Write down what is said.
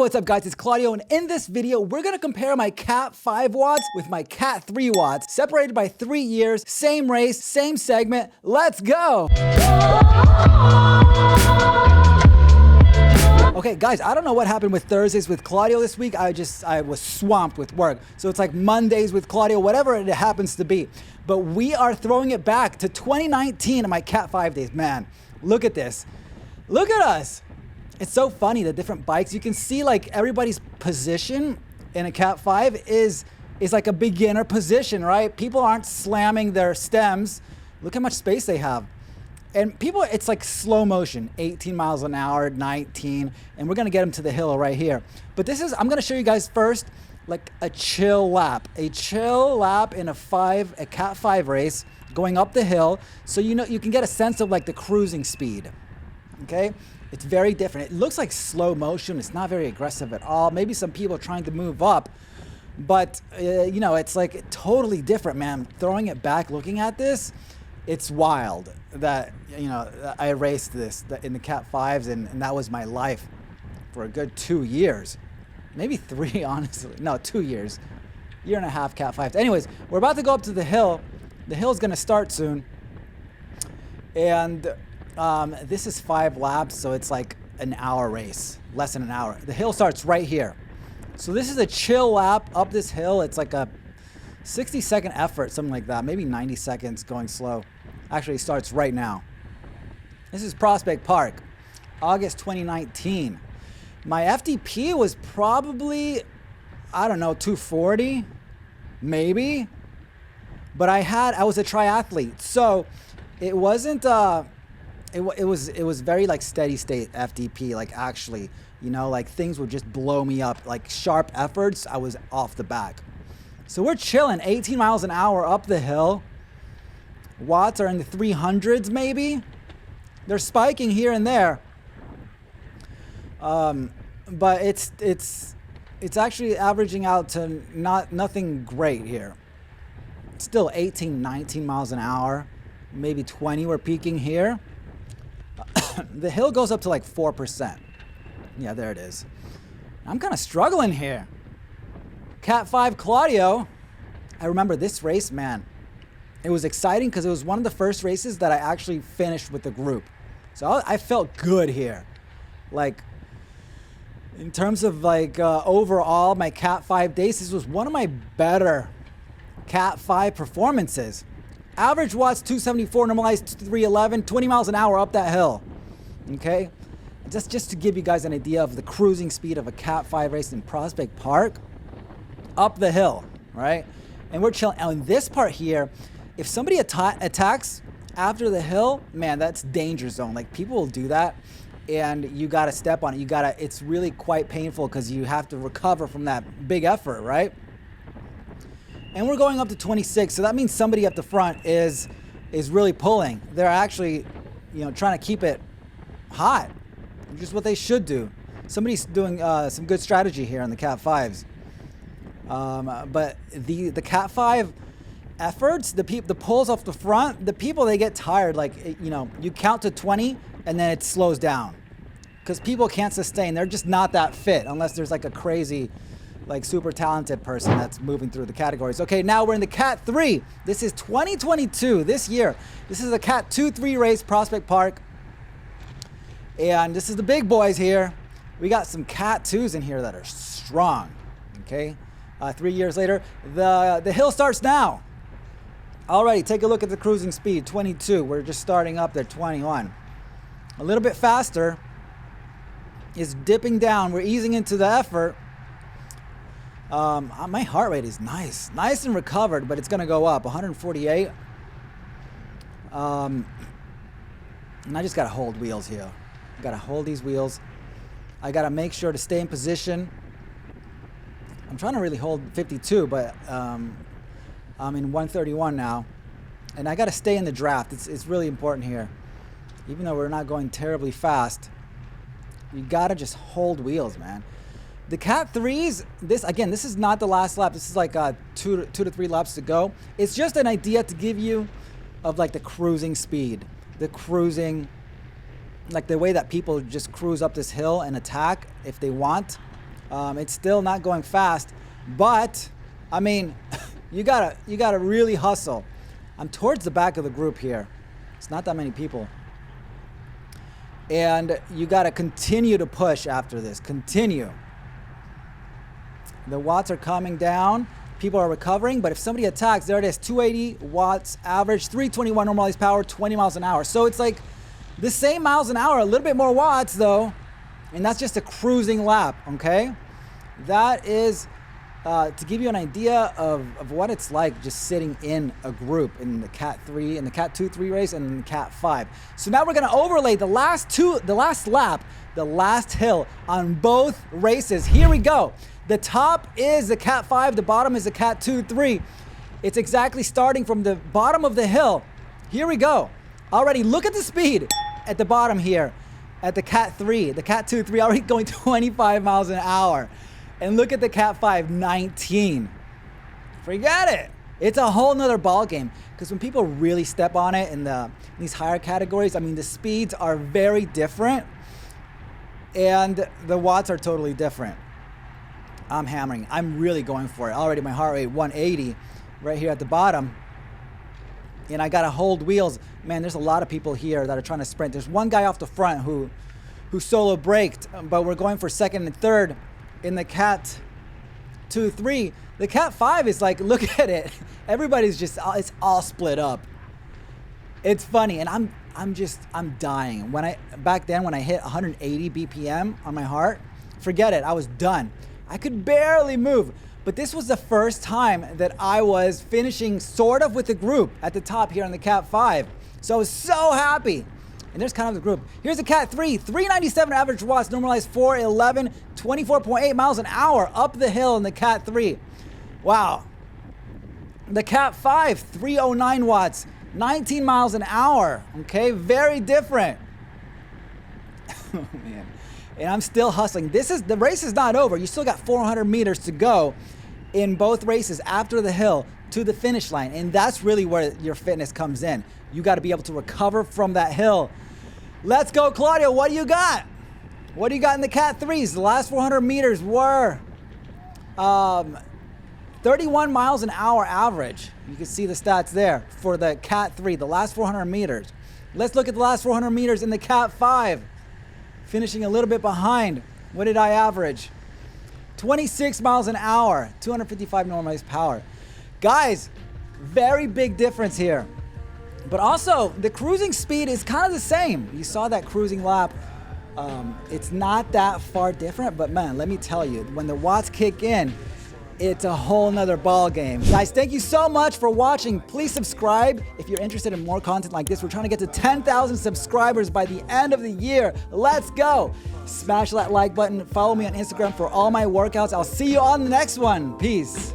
what's up guys, it's Claudio, and in this video, we're gonna compare my Cat 5 watts with my Cat 3 watts, separated by 3 years, same race, same segment. Let's go! Okay guys, I don't know what happened with Thursdays with Claudio this week. I was swamped with work. So it's like Mondays with Claudio, whatever it happens to be. But we are throwing it back to 2019 in my Cat 5 days. Man, look at this. Look at us. It's so funny, the different bikes. You can see like everybody's position in a Cat 5 is like a beginner position, right? People aren't slamming their stems. Look how much space they have. And people, it's like slow motion, 18 miles an hour, 19, and we're gonna get them to the hill right here. But this is, I'm gonna show you guys first, like a chill lap in a Cat 5 race, going up the hill, so you know, you can get a sense of like the cruising speed, okay? It's very different. It looks like slow motion. It's not very aggressive at all. Maybe some people are trying to move up, but you know, it's like totally different, man. Throwing it back, looking at this, it's wild that, you know, I raced this in the Cat 5s and that was my life for a good 2 years. Maybe 3, honestly. No, 2 years. Year and a half Cat 5s. Anyways, we're about to go up to the hill. The hill's gonna start soon. And this is 5 laps, so it's like an hour race, less than an hour. The hill starts right here. So this is a chill lap up this hill. It's like a 60-second effort, something like that, maybe 90 seconds going slow. Actually, it starts right now. This is Prospect Park, August 2019. My FTP was probably, I don't know, 240, maybe. But I was a triathlete, so it wasn't. It was very like steady state FTP, like actually, you know, like things would just blow me up, like sharp efforts, I was off the back. So we're chilling, 18 miles an hour up the hill. Watts are in the 300s maybe. They're spiking here and there. But it's actually averaging out to nothing great here. It's still 18, 19 miles an hour, maybe 20 we're peaking here. The hill goes up to like 4%. Yeah, there it is. I'm kind of struggling here. Cat 5 Claudio. I remember this race, man. It was exciting because it was one of the first races that I actually finished with the group. So I felt good here. Like, in terms of like overall, my Cat 5 days, this was one of my better Cat 5 performances. Average watts 274, normalized 311, 20 miles an hour up that hill. Okay, just to give you guys an idea of the cruising speed of a Cat 5 race in Prospect Park, up the hill, right? And we're chilling. Now in this part here, if somebody attacks after the hill, man, that's danger zone. Like people will do that, and you gotta step on it. It's really quite painful because you have to recover from that big effort, right? And we're going up to 26, so that means somebody up the front is really pulling. They're actually, you know, trying to keep it hot, just what they should do. Somebody's doing some good strategy here on the Cat 5s. But the Cat 5 efforts, the pulls off the front, the people, they get tired. Like, you know, you count to 20 and then it slows down because people can't sustain. They're just not that fit unless there's like a crazy, like super talented person that's moving through the categories. Okay, now we're in the Cat 3. This is 2022, this year. This is a Cat 2-3 race, Prospect Park. And this is the big boys here. We got some Cat 2s in here that are strong, okay? 3 years later, the hill starts now. Alrighty, take a look at the cruising speed, 22. We're just starting up there, 21. A little bit faster. It's dipping down. We're easing into the effort. My heart rate is nice and recovered, but it's gonna go up, 148. And I just gotta hold wheels here. I gotta hold these wheels. I gotta make sure to stay in position. I'm trying to really hold 52, but I'm in 131 now. And I gotta stay in the draft. It's really important here. Even though we're not going terribly fast, you gotta just hold wheels, man. The Cat 3s, this is not the last lap. This is like 2 to 3 laps to go. It's just an idea to give you of like the cruising speed, the cruising, like the way that people just cruise up this hill and attack if they want. It's still not going fast, but I mean, you gotta really hustle. I'm towards the back of the group here. It's not that many people. And you gotta continue to push after this. Continue. The watts are coming down. People are recovering, but if somebody attacks, there it is, 280 watts average, 321 normalized power, 20 miles an hour. So it's like the same miles an hour, a little bit more watts though, and that's just a cruising lap, okay? That is to give you an idea of what it's like just sitting in a group in the Cat 3, in the Cat 2-3 race, and in the Cat 5. So now we're gonna overlay the last lap, the last hill on both races. Here we go. The top is the Cat 5, the bottom is the Cat 2-3. It's exactly starting from the bottom of the hill. Here we go. Already look at the speed at the bottom here at the Cat 3. The Cat 2-3 already going 25 miles an hour. And look at the Cat 5, 19. Forget it. It's a whole nother ball game, because when people really step on it in these higher categories, I mean, the speeds are very different and the watts are totally different. I'm hammering. I'm really going for it. Already my heart rate 180 right here at the bottom. And I got to hold wheels. Man, there's a lot of people here that are trying to sprint. There's one guy off the front who solo braked, but we're going for second and third in the Cat 2-3. The Cat 5 is like, look at it. Everybody's just, it's all split up. It's funny, and I'm dying. Back then when I hit 180 BPM on my heart, forget it, I was done. I could barely move, but this was the first time that I was finishing sort of with the group at the top here on the Cat 5. So I was so happy. And there's kind of the group. Here's the Cat 3, 397 average watts, normalized 411, 24.8 miles an hour up the hill in the Cat 3. Wow. The Cat 5, 309 watts, 19 miles an hour. Okay, very different. Oh, man. And I'm still hustling. The race is not over. You still got 400 meters to go in both races after the hill to the finish line. And that's really where your fitness comes in. You got to be able to recover from that hill. Let's go, Claudio. What do you got? What do you got in the Cat 3s? The last 400 meters were 31 miles an hour average. You can see the stats there for the Cat 3, the last 400 meters. Let's look at the last 400 meters in the Cat 5. Finishing a little bit behind. What did I average? 26 miles an hour, 255 normalized power. Guys, very big difference here. But also, the cruising speed is kind of the same. You saw that cruising lap. It's not that far different, but man, let me tell you, when the watts kick in, it's a whole nother ball game. Guys, thank you so much for watching. Please subscribe if you're interested in more content like this. We're trying to get to 10,000 subscribers by the end of the year. Let's go. Smash that like button. Follow me on Instagram for all my workouts. I'll see you on the next one. Peace.